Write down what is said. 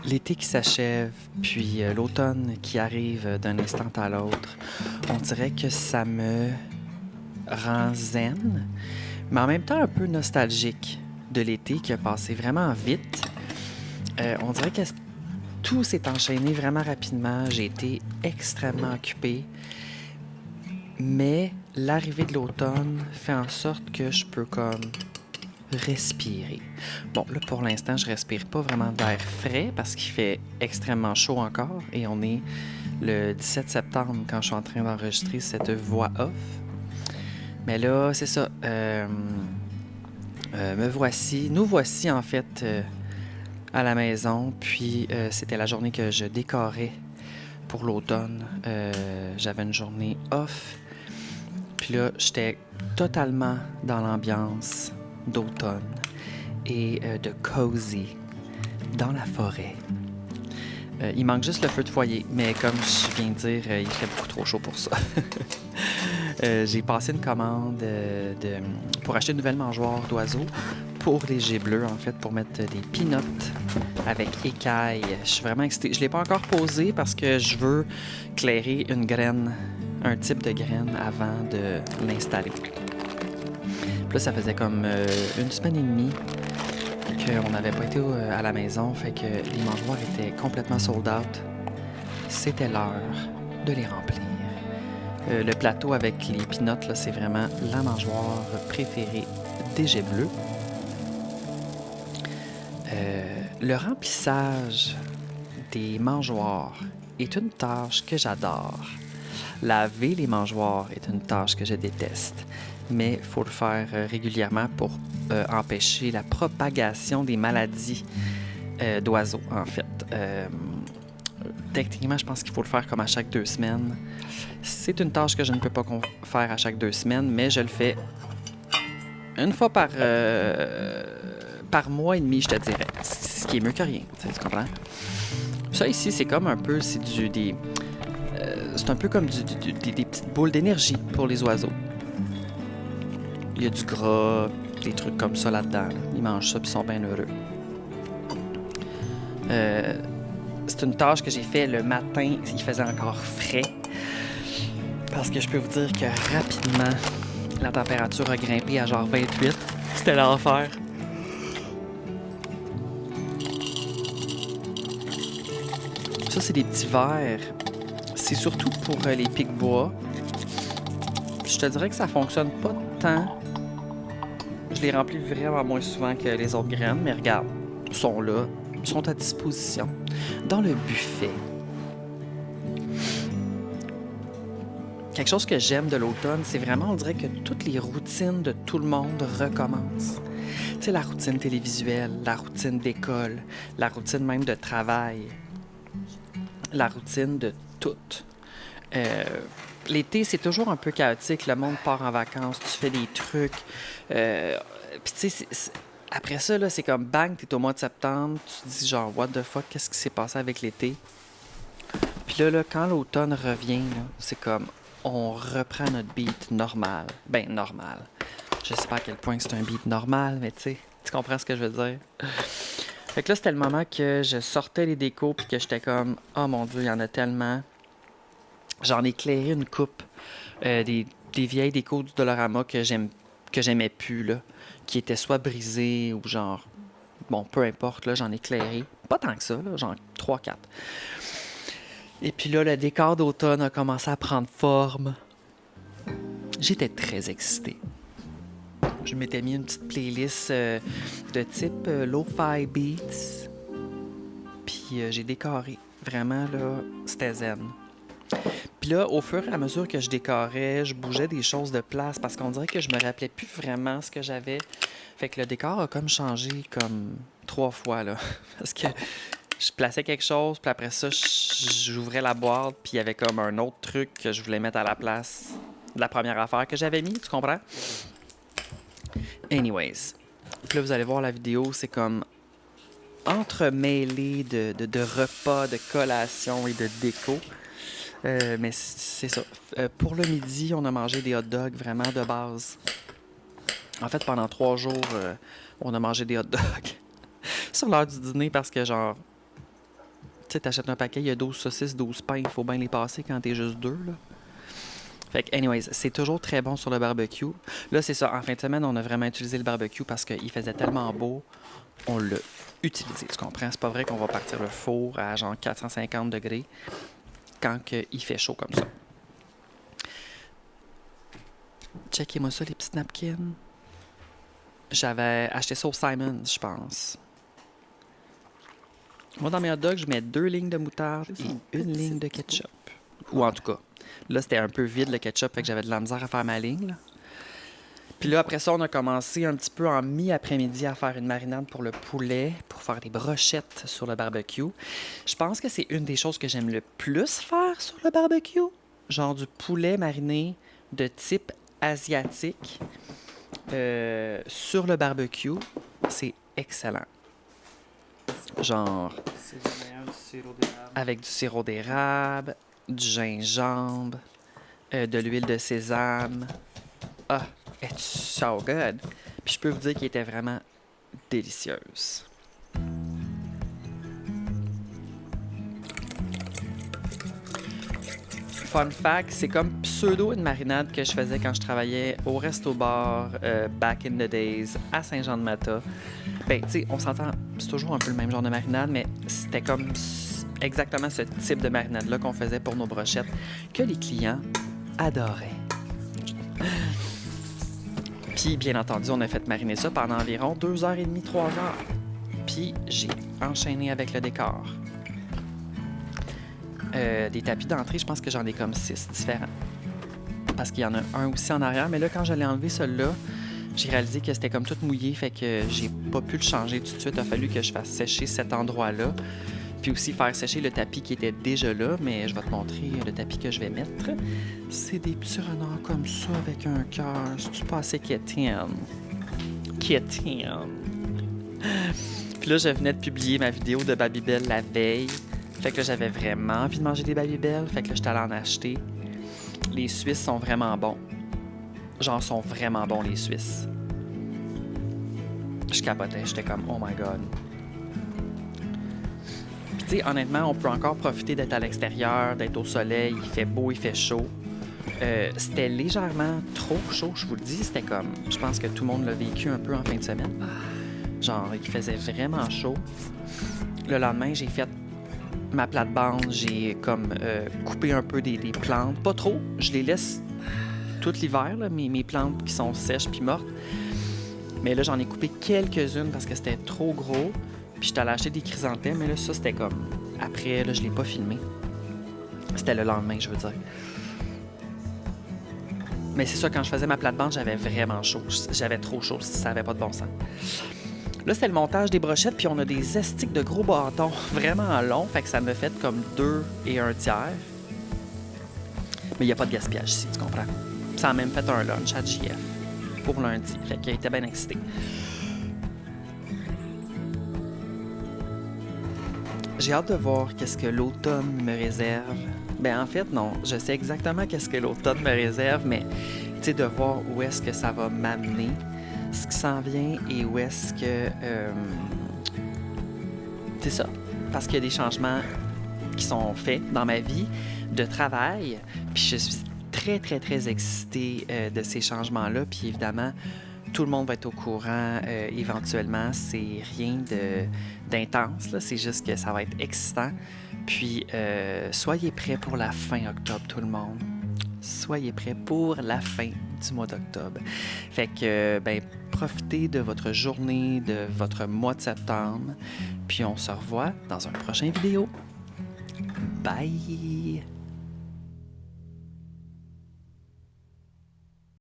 L'été qui s'achève, puis l'automne qui arrive d'un instant à l'autre, on dirait que ça me rend zen, mais en même temps un peu nostalgique de l'été qui a passé vraiment vite. On dirait que tout s'est enchaîné vraiment rapidement. J'ai été extrêmement occupée, mais l'arrivée de l'automne fait en sorte que je peux comme respirer. Bon, là, pour l'instant, je respire pas vraiment d'air frais parce qu'il fait extrêmement chaud encore et on est le 17 septembre quand je suis en train d'enregistrer cette voix off. Mais là, c'est ça. Nous voici en fait à la maison. Puis c'était la journée que je décorais pour l'automne. J'avais une journée off. Puis là, j'étais totalement dans l'ambiance d'automne et de cozy dans la forêt. Il manque juste le feu de foyer, mais comme je viens de dire, il fait beaucoup trop chaud pour ça. J'ai passé une commande pour acheter une nouvelle mangeoire d'oiseaux pour les G bleus, en fait, pour mettre des peanuts avec écailles. Je suis vraiment excitée. Je ne l'ai pas encore posé parce que je veux clairer une graine, un type de graine avant de l'installer. Puis là, ça faisait comme une semaine et demie qu'on n'avait pas été à la maison, fait que les mangeoires étaient complètement sold out. C'était l'heure de les remplir. Le plateau avec les peanuts, là, c'est vraiment la mangeoire préférée des G bleus. Le remplissage des mangeoires est une tâche que j'adore. Laver les mangeoires est une tâche que je déteste, mais il faut le faire régulièrement pour empêcher la propagation des maladies d'oiseaux, en fait. Techniquement, je pense qu'il faut le faire comme à chaque 2 semaines. C'est une tâche que je ne peux pas faire à chaque 2 semaines, mais je le fais une fois par mois et demi, je te dirais. Ce qui est mieux que rien, tu comprends? Ça ici, c'est comme un peu, c'est un peu comme des petites boules d'énergie pour les oiseaux. Il y a du gras, des trucs comme ça là-dedans. Là. Ils mangent ça puis ils sont bien heureux. C'est une tâche que j'ai fait le matin. Il faisait encore frais. Parce que je peux vous dire que rapidement, la température a grimpé à genre 28. C'était l'enfer. Ça, c'est des petits verres. C'est surtout pour les pics-bois. Je te dirais que ça fonctionne pas tant. Je les remplis vraiment moins souvent que les autres graines, mais regarde, ils sont là, ils sont à disposition. Dans le buffet. Quelque chose que j'aime de l'automne, c'est vraiment, on dirait que toutes les routines de tout le monde recommencent. Tu sais, la routine télévisuelle, la routine d'école, la routine même de travail, la routine de tout. L'été, c'est toujours un peu chaotique. Le monde part en vacances, tu fais des trucs. Puis tu sais, après ça, là, c'est comme bang, t'es au mois de septembre, tu te dis genre, what the fuck, qu'est-ce qui s'est passé avec l'été? Puis là, quand l'automne revient, là, c'est comme, on reprend notre beat normal. Ben, normal. Je sais pas à quel point c'est un beat normal, mais tu sais, tu comprends ce que je veux dire? Fait que là, c'était le moment que je sortais les décos puis que j'étais comme, oh mon Dieu, il y en a tellement. J'en ai éclairé une coupe des vieilles décos du Dollarama que j'aimais plus, là, qui étaient soit brisées ou genre, bon, peu importe, là, j'en ai éclairé. Pas tant que ça, là, genre 3-4. Et puis là, le décor d'automne a commencé à prendre forme. J'étais très excitée. Je m'étais mis une petite playlist de type Lo-Fi Beats. Puis j'ai décoré. Vraiment, là, c'était zen. Puis là, au fur et à mesure que je décorais, je bougeais des choses de place parce qu'on dirait que je me rappelais plus vraiment ce que j'avais. Fait que le décor a comme changé comme 3 fois, là. Parce que je plaçais quelque chose, puis après ça, j'ouvrais la boîte, puis il y avait comme un autre truc que je voulais mettre à la place de la première affaire que j'avais mis, tu comprends? Anyways. Puis là, vous allez voir la vidéo, c'est comme entremêlé de repas, de collations et de déco. Mais c'est ça. Pour le midi, on a mangé des hot dogs vraiment de base. En fait, pendant 3 jours, on a mangé des hot dogs sur l'heure du dîner parce que, genre, Tu sais, t'achètes un paquet, il y a 12 saucisses, 12 pains, il faut bien les passer quand t'es juste deux, là. Fait que, anyways, c'est toujours très bon sur le barbecue. Là, c'est ça. En fin de semaine, on a vraiment utilisé le barbecue parce qu'il faisait tellement beau. On l'a utilisé, tu comprends? C'est pas vrai qu'on va partir le four à genre 450 degrés quand il fait chaud comme ça. Checkez-moi ça, les petites napkins. J'avais acheté ça au Simons, je pense. Moi, dans mes hot dogs, je mets 2 lignes de moutarde et 1 ligne de ketchup. Ou en tout cas, là, c'était un peu vide le ketchup, fait que j'avais de la misère à faire ma ligne, là. Puis là, après ça, on a commencé un petit peu en mi-après-midi à faire une marinade pour le poulet, pour faire des brochettes sur le barbecue. Je pense que c'est une des choses que j'aime le plus faire sur le barbecue. Genre du poulet mariné de type asiatique sur le barbecue. C'est excellent. Genre C'est le meilleur du sirop d'érable. avec du sirop d'érable, du gingembre, de l'huile de sésame. Ah, it's so good. Puis je peux vous dire qu'il était vraiment délicieuse. Fun fact, c'est comme pseudo une marinade que je faisais quand je travaillais au resto-bar back in the days à Saint-Jean-de-Mata. Ben, tu sais, on s'entend, c'est toujours un peu le même genre de marinade, mais c'était comme exactement ce type de marinade-là qu'on faisait pour nos brochettes que les clients adoraient. Puis, bien entendu, on a fait mariner ça pendant environ 2h30, 3 heures. Puis, j'ai enchaîné avec le décor. Des tapis d'entrée, je pense que j'en ai comme 6 différents. Parce qu'il y en a un aussi en arrière. Mais là, quand je l'ai enlevé, celui-là, j'ai réalisé que c'était comme tout mouillé. Fait que j'ai pas pu le changer tout de suite. Il a fallu que je fasse sécher cet endroit-là. Puis aussi faire sécher le tapis qui était déjà là. Mais je vais te montrer le tapis que je vais mettre. C'est des petits renards comme ça avec un cœur. C'est-tu pas assez quétaine? Quétaine. Puis là, je venais de publier ma vidéo de Babybel la veille. Fait que là, j'avais vraiment envie de manger des Babybel. Fait que là, j'étais allée en acheter. Les Suisses sont vraiment bons. Genre, sont vraiment bons, les Suisses. Je capotais. J'étais comme, oh my God. Puis tu sais, honnêtement, on peut encore profiter d'être à l'extérieur, d'être au soleil. Il fait beau, il fait chaud. C'était légèrement trop chaud, je vous le dis. C'était comme, je pense que tout le monde l'a vécu un peu en fin de semaine. Genre, il faisait vraiment chaud. Le lendemain, j'ai fait ma plate-bande, j'ai comme coupé un peu des plantes. Pas trop, je les laisse tout l'hiver, là, mes plantes qui sont sèches puis mortes. Mais là, j'en ai coupé quelques-unes parce que c'était trop gros. Puis j'étais allé acheter des chrysanthèmes, mais là, ça, c'était comme... Après, là, je l'ai pas filmé. C'était le lendemain, je veux dire. Mais c'est ça, quand je faisais ma plate-bande, j'avais vraiment chaud. J'avais trop chaud, ça avait pas de bon sens. Là, c'était le montage des brochettes, puis on a des estiques de gros bâtons vraiment longs, fait que ça me fait comme 2 1/3. Mais il n'y a pas de gaspillage ici, tu comprends? Ça a même fait un lunch à JF pour lundi, fait qu'il était bien excité. J'ai hâte de voir qu'est-ce que l'automne me réserve. Ben en fait, non, je sais exactement qu'est-ce que l'automne me réserve, mais tu sais, de voir où est-ce que ça va m'amener, ce qui s'en vient et où est-ce que... c'est ça. Parce qu'il y a des changements qui sont faits dans ma vie de travail. Puis je suis très, très, très excitée de ces changements-là. Puis évidemment, tout le monde va être au courant éventuellement. C'est rien d'intense, là. C'est juste que ça va être excitant. Puis soyez prêts pour la fin octobre, tout le monde. Soyez prêts pour la fin du mois d'octobre. Fait que, ben, profitez de votre journée, de votre mois de septembre. Puis on se revoit dans un prochain vidéo. Bye!